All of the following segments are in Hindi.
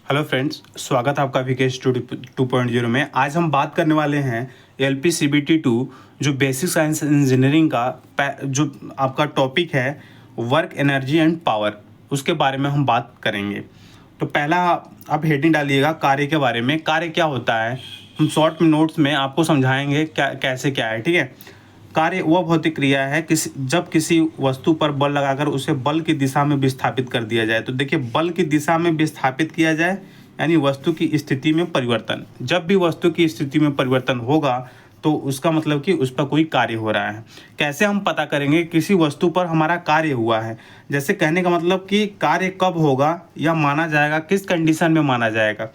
हेलो फ्रेंड्स, स्वागत है आपका विकेश 2.0 में। आज हम बात करने वाले हैं LPCBT 2 जो बेसिक साइंस इंजीनियरिंग का जो आपका टॉपिक है वर्क एनर्जी एंड पावर, उसके बारे में हम बात करेंगे। तो पहला आप हेडिंग डालिएगा कार्य के बारे में। कार्य क्या होता है हम शॉर्ट नोट्स में आपको समझाएंगे क्या कैसे क्या है, ठीक है। कार्य वह भौतिक क्रिया है जब किसी वस्तु पर बल लगाकर उसे बल की दिशा में विस्थापित कर दिया जाए। तो देखिए, बल की दिशा में विस्थापित किया जाए यानी वस्तु की स्थिति में परिवर्तन। जब भी वस्तु की स्थिति में परिवर्तन होगा तो उसका मतलब कि उस पर कोई कार्य हो रहा है। कैसे हम पता करेंगे किसी वस्तु पर हमारा कार्य हुआ है? जैसे कहने का मतलब कि कार्य कब होगा या माना जाएगा, किस कंडीशन में माना जाएगा।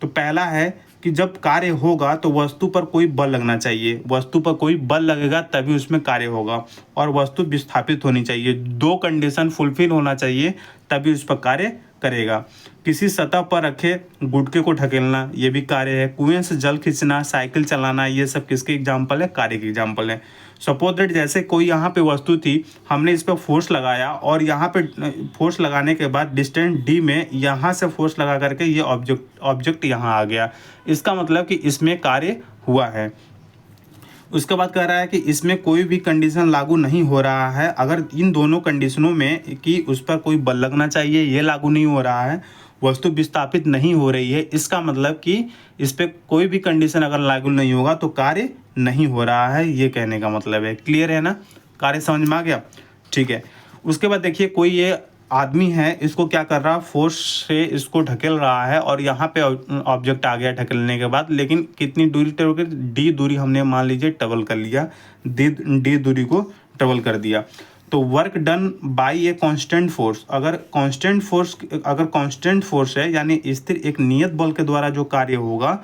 तो पहला है कि जब कार्य होगा तो वस्तु पर कोई बल लगना चाहिए। वस्तु पर कोई बल लगेगा तभी उसमें कार्य होगा, और वस्तु विस्थापित होनी चाहिए। दो कंडीशन फुलफिल होना चाहिए तभी उस पर कार्य करेगा। किसी सतह पर रखे गुटके को ढकेलना ये भी कार्य है। कुएं से जल खींचना, साइकिल चलाना, ये सब किसके एग्जाम्पल है? कार्य के एग्जाम्पल है। सपोज दैट जैसे कोई यहाँ पे वस्तु थी, हमने इस पर फोर्स लगाया और यहाँ पे फोर्स लगाने के बाद डिस्टेंस डी में यहाँ से फोर्स लगा करके ये ऑब्जेक्ट यहाँ आ गया। इसका मतलब कि इसमें कार्य हुआ है। उसके बाद कह रहा है कि इसमें कोई भी कंडीशन लागू नहीं हो रहा है अगर इन दोनों कंडीशनों में कि उस पर कोई बल लगना चाहिए ये लागू नहीं हो रहा है, वस्तु विस्थापित नहीं हो रही है, इसका मतलब कि इस पर कोई भी कंडीशन अगर लागू नहीं होगा तो कार्य नहीं हो रहा है, ये कहने का मतलब है। क्लियर है ना? कार्य समझ में आ गया? ठीक है। उसके बाद देखिए, कोई ये आदमी है, इसको क्या कर रहा है, फोर्स से इसको ढकेल रहा है और यहाँ पे ऑब्जेक्ट आ गया ढकेलने के बाद। लेकिन कितनी दूरी ट्रेवल कर, डी दूरी हमने मान लीजिए ट्रेवल कर लिया, डी दूरी को ट्रेवल कर दिया। तो work done by a constant force, अगर कांस्टेंट फोर्स है यानी स्थिर एक नियत बल के द्वारा जो कार्य होगा,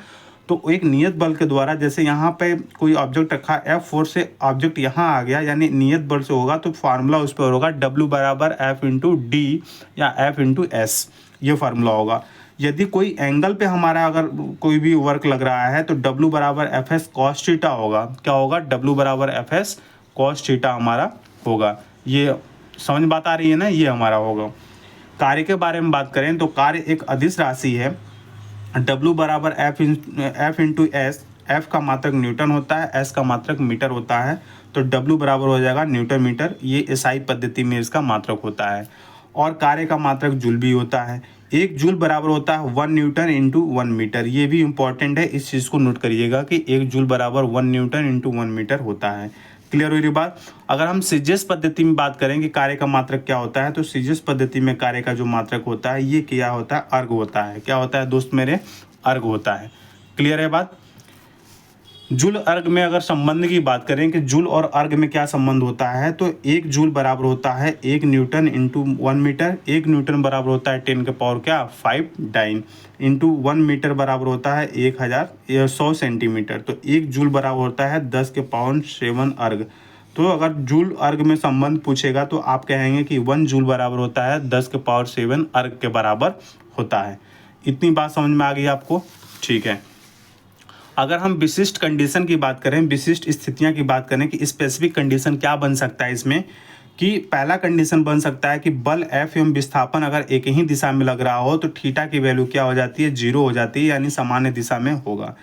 तो एक नियत बल के द्वारा, जैसे यहाँ पे कोई ऑब्जेक्ट रखा F फोर्स से ऑब्जेक्ट यहाँ आ गया यानी नियत बल से होगा, तो फार्मूला उस पर होगा W बराबर F इंटू डी या F इंटू एस, ये फार्मूला होगा। यदि कोई एंगल पे हमारा अगर कोई भी वर्क लग रहा है तो W बराबर एफ एस कॉस थीटा होगा। क्या होगा? W बराबर एफ एस कॉस थीटा हमारा होगा। ये समझ बात आ रही है ना? ये हमारा होगा। कार्य के बारे में बात करें तो कार्य एक अदिश राशि है। W बराबर एफ इंटू एस। एफ का मात्रक न्यूटन होता है, एस का मात्रक मीटर होता है, तो W बराबर हो जाएगा न्यूटन मीटर। ये एसआई पद्धति में इसका मात्रक होता है। और कार्य का मात्रक जूल भी होता है। एक जूल बराबर होता है 1 न्यूटन इंटू 1 मीटर। ये भी इंपॉर्टेंट है, इस चीज़ को नोट करिएगा कि एक जूल बराबर 1 न्यूटन इंटू 1 मीटर होता है। क्लियर हुई बात? अगर हम सीजीएस पद्धति में बात करें कि कार्य का मात्रक क्या होता है, तो सीजीएस पद्धति में कार्य का जो मात्रक होता है ये क्या होता है? अर्घ होता है। क्या होता है दोस्त मेरे? अर्घ होता है। क्लियर है बात? जूल अर्घ में अगर संबंध की बात करें कि जूल और अर्घ में क्या संबंध होता है, तो एक जूल बराबर होता है 1 न्यूटन इंटू 1 मीटर। 1 न्यूटन बराबर होता है 10 के पावर क्या 5 डाइन इंटू 1 मीटर बराबर होता है 100 सेंटीमीटर। तो 1 जूल बराबर होता है 10 के पावर 7 अर्घ। तो अगर जूल अर्घ में संबंध पूछेगा तो आप कहेंगे कि 1 जूल बराबर होता है 10 के पावर 7 अर्घ के बराबर होता है। इतनी बात समझ में आ गई आपको? ठीक है। अगर हम विशिष्ट कंडीशन की बात करें, विशिष्ट स्थितियां की बात करें कि स्पेसिफिक कंडीशन क्या बन सकता है इसमें, कि पहला कंडीशन बन सकता है कि बल F एवं विस्थापन अगर एक ही दिशा में लग रहा हो तो थीटा की वैल्यू क्या हो जाती है? 0 हो जाती है, यानी सामान्य दिशा में होगा।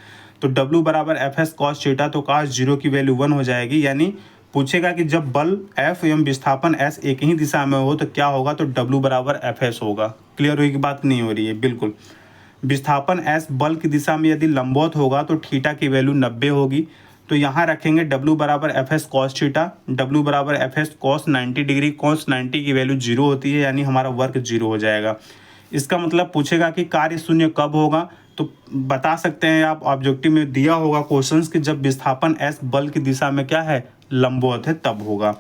तो W बराबर एफ एस कॉस थीटा, तो कॉस 0 की वैल्यू 1 हो जाएगी। यानी पूछेगा कि जब बल F एवं विस्थापन S एक ही दिशा में हो तो क्या होगा? तो W बराबर एफ एस होगा। क्लियर हुई की बात? नहीं हो रही है? बिल्कुल। विस्थापन S बल की दिशा में यदि लंबवत होगा तो थीटा की वैल्यू 90 होगी। तो यहाँ रखेंगे W बराबर F S cos theta, W बराबर F S cos 90 degree. Cos 90 की वैल्यू 0 होती है, यानी हमारा वर्क 0 हो जाएगा। इसका मतलब पूछेगा कि कार्य शून्य कब होगा, तो बता सकते हैं आप, ऑब्जेक्टिव में दिया होगा क्वेश्चंस कि जब विस्थापन S बल की दिशा में क्या है? लंबवत है, तब होगा।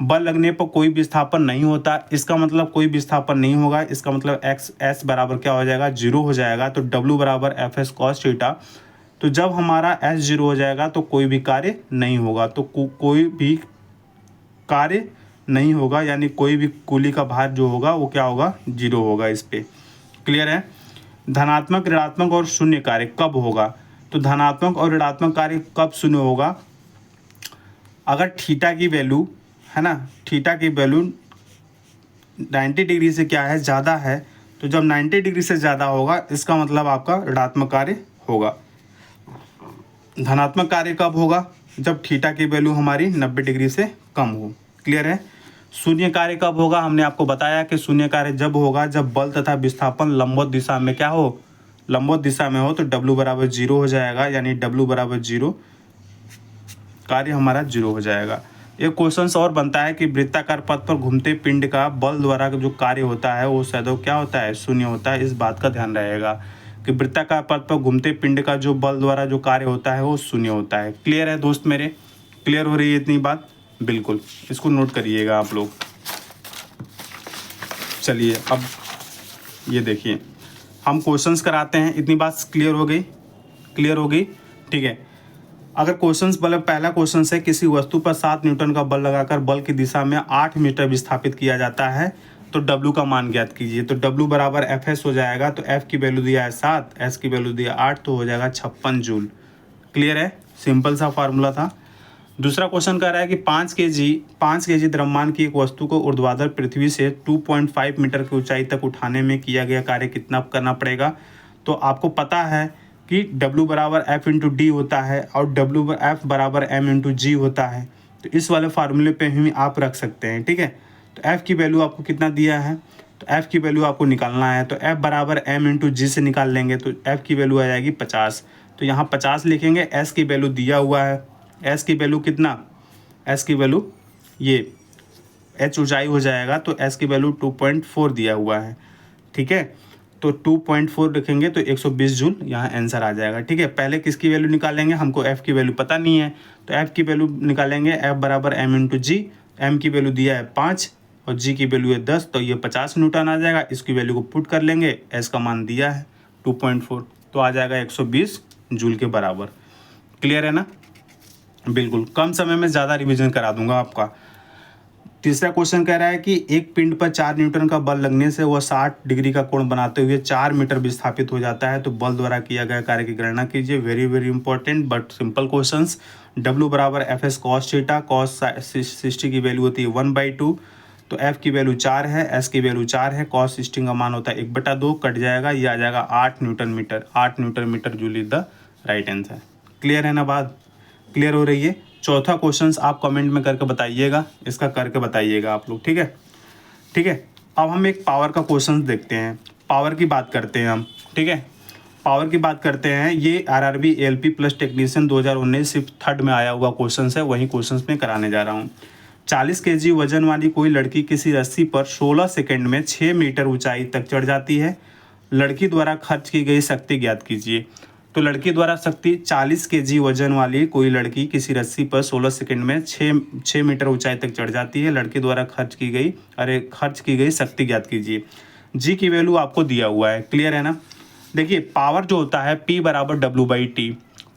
बल लगने पर कोई विस्थापन नहीं होता, इसका मतलब कोई विस्थापन नहीं होगा, इसका मतलब एक्स एस बराबर क्या हो जाएगा? 0 हो जाएगा। तो W बराबर एफ एस कॉस थीटा। तो जब हमारा S 0 हो जाएगा तो कोई भी कार्य नहीं होगा। तो कोई भी कार्य नहीं होगा, यानी कोई भी कुली का भार जो होगा वो क्या होगा? 0 होगा इस पे। क्लियर है? धनात्मक, ऋणात्मक और शून्य कार्य कब होगा? तो धनात्मक और ऋणात्मक कार्य कब शून्य होगा? अगर थीटा की वैल्यू है ना, थीटा की वैल्यू 90 डिग्री से क्या है? ज़्यादा है, तो जब 90 डिग्री से ज़्यादा होगा इसका मतलब आपका ऋणात्मक कार्य होगा। धनात्मक कार्य कब होगा? जब थीटा की वैल्यू हमारी 90 डिग्री से कम हो। क्लियर है? शून्य कार्य कब होगा? हमने आपको बताया कि शून्य कार्य जब होगा जब बल तथा विस्थापन लंबवत दिशा में क्या हो, लंबवत दिशा में हो, तो W बराबर 0 हो जाएगा, यानी W बराबर 0, कार्य हमारा 0 हो जाएगा। एक क्वेश्चन और बनता है कि वृत्ताकार पथ पर घूमते पिंड का बल द्वारा जो कार्य होता है वो सदैव क्या होता है? शून्य होता है। इस बात का ध्यान रहेगा कि वृत्ताकार पथ पर घूमते पिंड का जो बल द्वारा जो कार्य होता है वो शून्य होता है। क्लियर है दोस्त मेरे? क्लियर हो रही है इतनी बात? बिल्कुल, इसको नोट करिएगा आप लोग। चलिए अब ये देखिए, हम क्वेश्चंस कराते हैं। इतनी बात क्लियर हो गई? क्लियर हो गई? ठीक है। अगर क्वेश्चंस मतलब पहला क्वेश्चन है, किसी वस्तु पर 7 न्यूटन का बल लगाकर बल की दिशा में 8 मीटर विस्थापित किया जाता है तो W का मान ज्ञात कीजिए। तो W बराबर Fs हो जाएगा। तो F की वैल्यू दिया है 7, S की वैल्यू दिया 8, तो हो जाएगा 56 जूल। क्लियर है? सिंपल सा फार्मूला था। दूसरा क्वेश्चन कह रहा है कि 5 केजी द्रव्यमान की एक वस्तु को ऊर्ध्वाधर पृथ्वी से 2.5 मीटर की ऊंचाई तक उठाने में किया गया कार्य कितना करना पड़ेगा? तो आपको पता है कि W बराबर F इंटू डी होता है और F बराबर M इंटू जी होता है। तो इस वाले फार्मूले पे ही आप रख सकते हैं। ठीक है, तो F की वैल्यू आपको कितना दिया है? तो F की वैल्यू आपको निकालना है। तो F बराबर M इंटू जी से निकाल लेंगे तो F की वैल्यू आ जाएगी 50। तो यहाँ 50 लिखेंगे। S की वैल्यू दिया हुआ है। S की वैल्यू कितना? S की वैल्यू ये H ऊंचाई हो जाएगा तो S की वैल्यू 2.4 दिया हुआ है। ठीक है, तो 2.4 लिखेंगे तो 120 जूल यहाँ आंसर आ जाएगा। ठीक है, पहले किसकी वैल्यू निकालेंगे? हमको F की वैल्यू पता नहीं है तो F की वैल्यू निकालेंगे। F बराबर M इंटू जी। M की वैल्यू दिया है 5 और G की वैल्यू है 10, तो ये 50 न्यूटन आ जाएगा। इसकी वैल्यू को पुट कर लेंगे। S का मान दिया है 2.4, तो आ जाएगा 120 जूल के बराबर। क्लियर है ना? बिल्कुल, कम समय में ज़्यादा रिवीजन करा दूंगा आपका। तीसरा क्वेश्चन कह रहा है कि एक पिंड पर 4 न्यूटन का बल लगने से वह 60 डिग्री का कोण बनाते हुए 4 मीटर विस्थापित हो जाता है तो बल द्वारा किया गया कार्य की गणना कीजिए। Very very important but simple questions. W बराबर Fs कॉस थीटा, कॉस 60 की वैल्यू होती है 1/2, तो F की वैल्यू 4 है, S की वैल्यू 4 है, कॉस 60 का मान होता है 1/2, कट जाएगा, ये आ जाएगा 8 newton metre. 8 newton metre joule is the right answer. Clear है ना बात? क्लियर हो रही है? चौथा क्वेश्चन आप कमेंट में करके बताइएगा, इसका करके बताइएगा आप लोग। ठीक है, ठीक है। अब हम एक पावर का क्वेश्चन देखते हैं। पावर की बात करते हैं हम। ठीक है, पावर की बात करते हैं। ये RRB ALP प्लस टेक्नीशियन 2019 सिर्फ थर्ड में आया हुआ क्वेश्चन है, वही क्वेश्चन में कराने जा रहा हूँ। 40 kg वजन वाली कोई लड़की किसी रस्सी पर 16 सेकेंड में 6 मीटर ऊंचाई तक चढ़ जाती है। लड़की द्वारा खर्च की गई शक्ति ज्ञात कीजिए। तो लड़की द्वारा शक्ति 40 kg वजन वाली कोई लड़की किसी रस्सी पर 16 सेकंड में 6 मीटर ऊंचाई तक चढ़ जाती है। लड़की द्वारा खर्च की गई शक्ति ज्ञात कीजिए। जी की वैल्यू आपको दिया हुआ है। क्लियर है ना? देखिए, पावर जो होता है P बराबर W/T,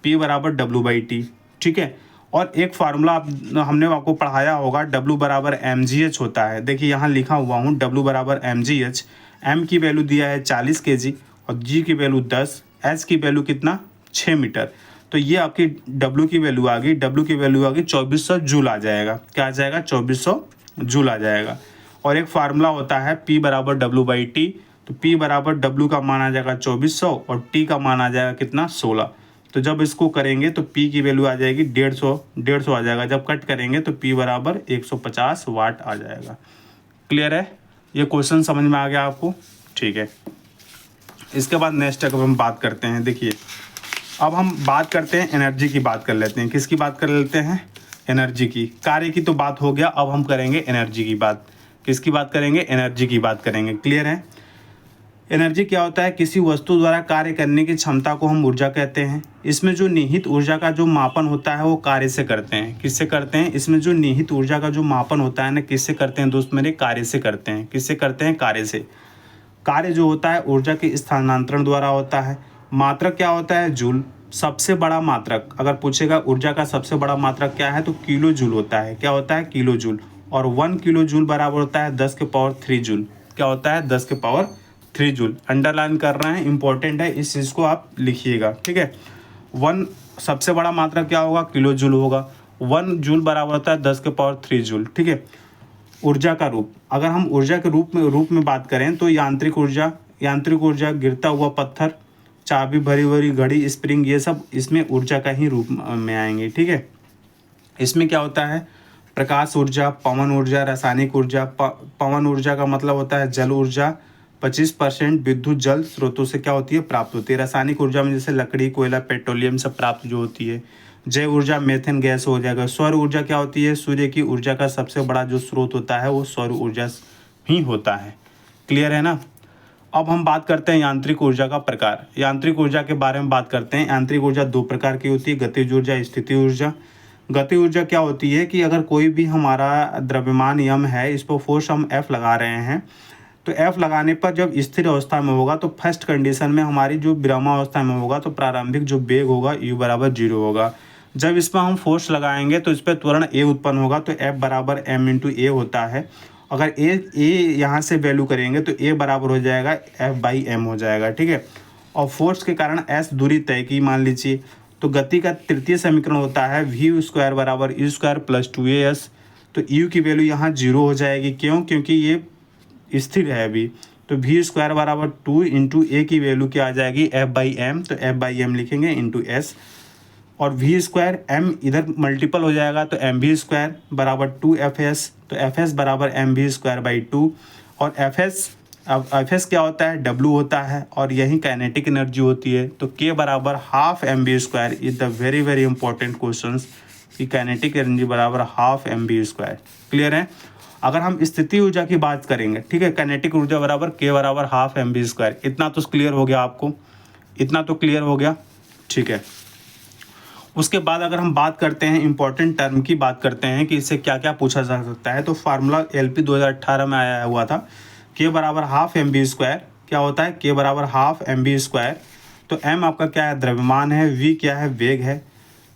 P बराबर W/T। ठीक है, और एक फार्मूला हमने आपको पढ़ाया होगा, W बराबर mgh होता है। देखिए यहाँ लिखा हुआ हूँ W बराबर mgh। M की वैल्यू दिया है 40 kg और G की वैल्यू 10, S की वैल्यू कितना? 6 मीटर। तो ये आपकी W की वैल्यू आ गई। W की वैल्यू आ गई 2400 जूल आ जाएगा। क्या आ जाएगा? 2400 जूल आ जाएगा। और एक फार्मूला होता है P बराबर W/T। तो P बराबर W का मान आ जाएगा 2400 और T का मान आ जाएगा कितना? 16। तो जब इसको करेंगे तो P की वैल्यू आ जाएगी 150 आ जाएगा। जब कट करेंगे तो P बराबर 150 वाट आ जाएगा। क्लियर है? ये क्वेश्चन समझ में आ गया आपको? ठीक है, इसके बाद नेक्स्ट अगर हम बात करते हैं। देखिए, अब हम बात करते हैं एनर्जी की, बात कर लेते हैं। किसकी बात कर लेते हैं? एनर्जी की। कार्य की तो बात हो गया, अब हम करेंगे एनर्जी की बात। किसकी बात करेंगे? एनर्जी की बात करेंगे। क्लियर है? एनर्जी क्या होता है? किसी वस्तु द्वारा कार्य करने की क्षमता को हम ऊर्जा कहते हैं। इसमें जो निहित ऊर्जा का जो मापन होता है वो कार्य से करते हैं। किससे करते हैं? इसमें जो निहित ऊर्जा का जो मापन होता है ना, किससे करते हैं दोस्त मेरे? कार्य से करते हैं। किससे करते हैं? कार्य से। कार्य जो होता है ऊर्जा के स्थानांतरण द्वारा होता है। मात्रक क्या होता है? जूल। सबसे बड़ा मात्रक अगर पूछेगा ऊर्जा का सबसे बड़ा मात्रक क्या है तो किलो जूल होता है। क्या होता है? Kilo joule. और 1 किलो जूल बराबर होता है 10 के पावर 3 जूल। क्या होता है? 10 के पावर 3 जूल। अंडरलाइन कर रहे हैं, इंपॉर्टेंट है, इस चीज़ को आप लिखिएगा। ठीक है, 1 सबसे बड़ा मात्रक क्या होगा? किलो जूल होगा। 1 जूल बराबर होता है 10 के पावर 3 जूल। ठीक है, ऊर्जा का रूप, अगर हम ऊर्जा के रूप में बात करें तो यांत्रिक ऊर्जा, यांत्रिक ऊर्जा, गिरता हुआ पत्थर, चाबी भरी भरी घड़ी, स्प्रिंग, ये सब इसमें ऊर्जा का ही रूप में आएंगे। ठीक है, इसमें क्या होता है, प्रकाश ऊर्जा, पवन ऊर्जा, रासायनिक ऊर्जा। पवन ऊर्जा का मतलब होता है जल ऊर्जा, 25% विद्युत जल स्रोतों से क्या होती है, प्राप्त होती है। रासायनिक ऊर्जा में जैसे लकड़ी, कोयला, पेट्रोलियम सब प्राप्त जो होती है। जैव ऊर्जा मेथेन गैस हो जाएगा। सौर ऊर्जा क्या होती है, सूर्य की ऊर्जा का सबसे बड़ा जो स्रोत होता है वो सौर ऊर्जा ही होता है। क्लियर है ना। अब हम बात करते हैं यांत्रिक ऊर्जा का प्रकार। यांत्रिक ऊर्जा के बारे में बात करते हैं। यांत्रिक ऊर्जा दो प्रकार की होती है, गतिज ऊर्जा, स्थिति ऊर्जा। गति ऊर्जा क्या होती है कि अगर कोई भी हमारा द्रव्यमान यम है, इस पर फोर्स हम F लगा रहे हैं, तो F लगाने पर जब स्थिर अवस्था में होगा तो फर्स्ट कंडीशन में हमारी जो विरामावस्था में होगा तो प्रारंभिक जो वेग होगा u बराबर 0 होगा। जब इस पर हम फोर्स लगाएंगे तो इस पर त्वरण A उत्पन्न होगा, तो F बराबर m इंटू A होता है। अगर A यहाँ से वैल्यू करेंगे तो A बराबर हो जाएगा F/m हो जाएगा। ठीक है, और फोर्स के कारण S दूरी तय की मान लीजिए, तो गति का तृतीय समीकरण होता है v² बराबर u² प्लस 2as। तो u की वैल्यू यहाँ 0 हो जाएगी, क्यों, क्योंकि ये स्थिर है अभी। तो v² बराबर 2 इंटू ए की वैल्यू क्या आ जाएगी, F/m। तो F/m लिखेंगे इंटू s, और v² m इधर मल्टीपल हो जाएगा तो mv² बराबर 2fs। तो fs बराबर mv²/2। और अब fs क्या होता है, w होता है, और यही काइनेटिक एनर्जी होती है। तो k बराबर half mv² is the very very important question कि काइनेटिक एनर्जी बराबर हाफ mv²। क्लियर है। अगर हम स्थिति ऊर्जा की बात करेंगे, ठीक है, काइनेटिक ऊर्जा बराबर k बराबर हाफ mv²। इतना तो क्लियर हो गया आपको, इतना तो क्लियर हो गया। ठीक है, उसके बाद अगर हम बात करते हैं इंपॉर्टेंट टर्म की, बात करते हैं कि इससे क्या क्या पूछा जा सकता है। तो फार्मूला LP 2018 में आया हुआ था, k बराबर हाफ mv²। क्या होता है, k बराबर हाफ mv²। तो m आपका क्या है, द्रव्यमान है, v क्या है, वेग है।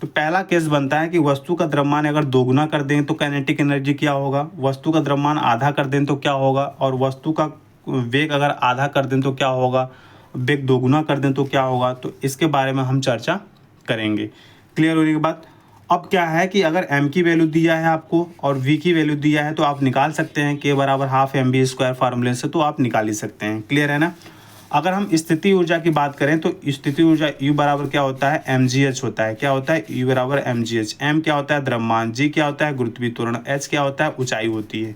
तो पहला केस बनता है कि वस्तु का द्रव्यमान अगर दोगुना कर दें तो काइनेटिक एनर्जी क्या होगा, वस्तु का द्रव्यमान आधा कर दें तो क्या होगा, और वस्तु का वेग अगर आधा कर दें तो क्या होगा, वेग दोगुना कर दें तो क्या होगा। तो इसके बारे में हम चर्चा करेंगे। क्लियर होने के बाद अब क्या है कि अगर m की वैल्यू दिया है आपको और v की वैल्यू दिया है तो आप निकाल सकते हैं k बराबर हाफ mv² फार्मूले से, तो आप निकाल ही सकते हैं। क्लियर है ना। अगर हम स्थिति ऊर्जा की बात करें तो स्थिति ऊर्जा U बराबर क्या होता है, mgh होता है। क्या होता है, U बराबर mgh। m क्या होता है, द्रव्यमान, g क्या होता है, गुरुत्वीय त्वरण, h क्या होता है, ऊंचाई होती है।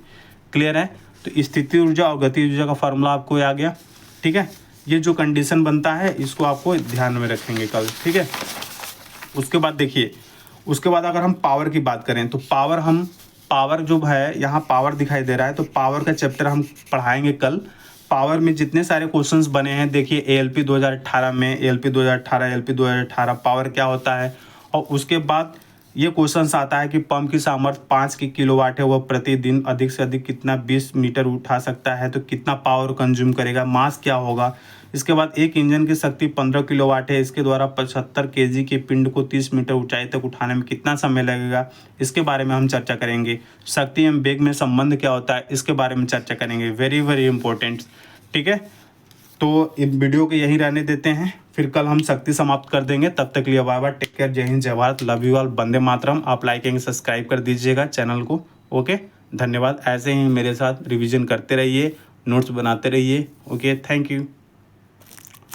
क्लियर है। तो स्थिति ऊर्जा और गति ऊर्जा का फार्मूला आपको आ गया। ठीक है, ये जो कंडीशन बनता है इसको आपको ध्यान में रखेंगे कल। ठीक है, उसके बाद देखिए, उसके बाद अगर हम पावर की बात करें तो पावर जो है, यहाँ पावर दिखाई दे रहा है, तो पावर का चैप्टर हम पढ़ाएंगे कल। पावर में जितने सारे क्वेश्चंस बने हैं देखिए, ALP 2018 में, ALP 2018 पावर क्या होता है। और उसके बाद ये क्वेश्चंस आता है कि पंप की सामर्थ्य 5 किलोवाट है, वह प्रतिदिन अधिक से अधिक कितना 20 मीटर उठा सकता है, तो कितना पावर कंज्यूम करेगा, मास क्या होगा। इसके बाद एक इंजन की शक्ति 15 किलोवाट है, इसके द्वारा 75 केजी के पिंड को 30 मीटर ऊंचाई तक उठाने में कितना समय लगेगा, इसके बारे में हम चर्चा करेंगे। शक्ति एवं वेग में संबंध क्या होता है, इसके बारे में चर्चा करेंगे। Very very important. ठीक है, तो इस वीडियो को यहीं रहने देते हैं, फिर कल हम शक्ति समाप्त कर देंगे। तब तक के लिए बाय बाय, टेक केयर, जय हिंद, जय Bharat, love you all, Vande Mataram. आप लाइक एंड सब्सक्राइब कर दीजिएगा चैनल को। ओके, धन्यवाद। ऐसे ही मेरे साथ रिवीजन करते रहिए, नोट्स बनाते रहिए। Okay, thank you.